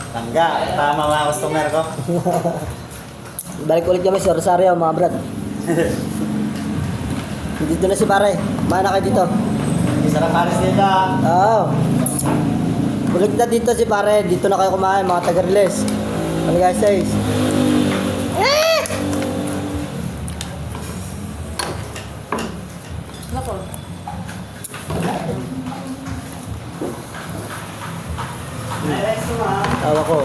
Tangga, tama mga customer ko. Balik ulit kami sa Rosario, mga brad. Dito na si pare. Mana kayo dito? Sarap Paris dito. Oo. Balik na dito si pare. Dito na kayo kumain, mga taga-Riles. Ano guys, guys? Nako. Tawa ko.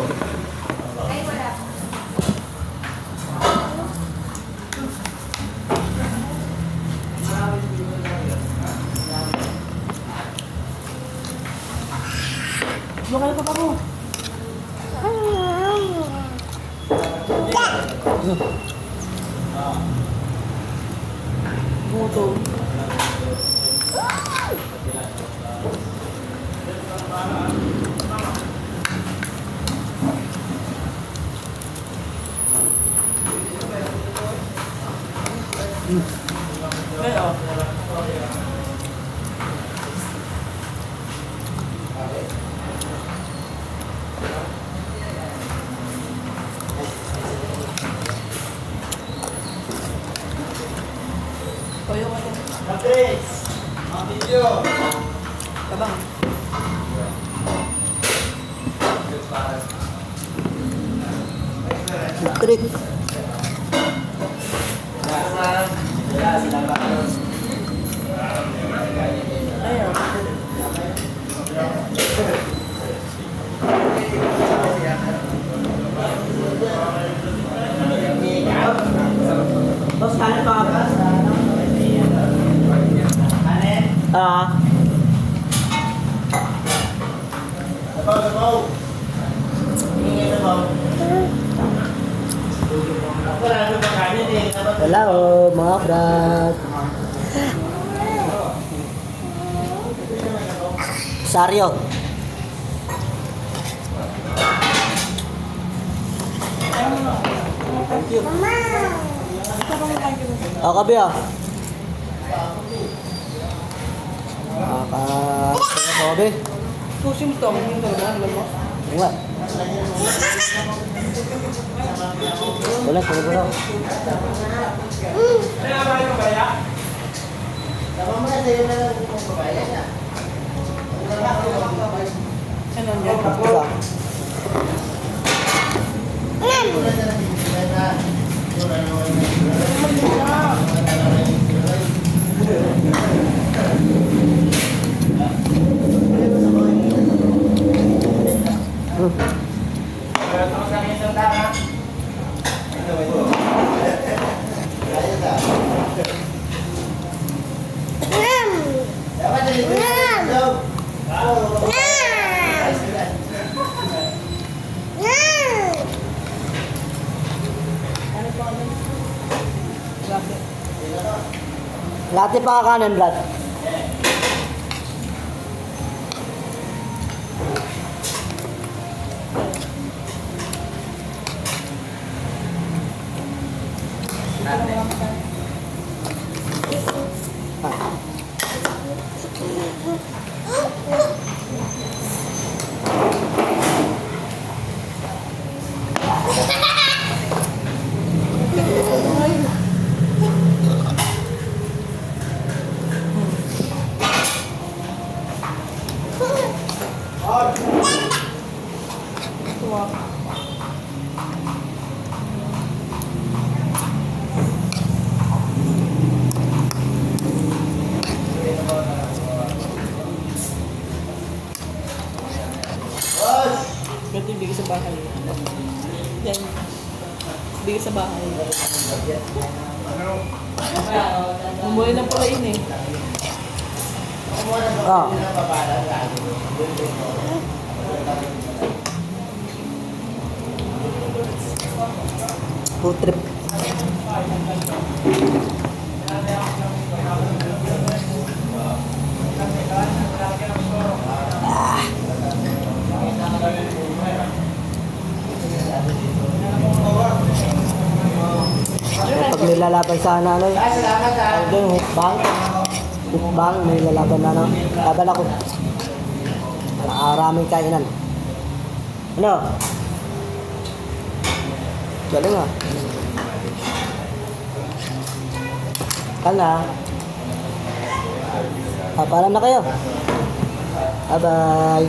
Lokal pa mo. Buto. Kaya Toyo ka din. Patrice! Mga video! Tabang. Trick. Ayaw. Boss, kanin pa ka? Ah. Sabaw, sabaw! Ingay sabaw. Wala na ba kanin eh? Wala mga brad. Rosario. Oh, kabi ah. Kabi. Susi mo to. Yung talaga. Alam mo. Nga. Wala, tulog na. Ano yan? Isa. Bakit? Lahat pa kakanan, Brad. Tuwa. Pwede bigay sa bahay. Yan. Bigay sa bahay. Umuwi na pala yun eh. Ah. Food trip. Pag may lalaban sana ano eh. Tawag doon, hukbang. Hukbang, may lalaban na ano. Laban ako. Maraming kainan. Ano? Galing ah. Kala. Paalam na kayo. Bye-bye.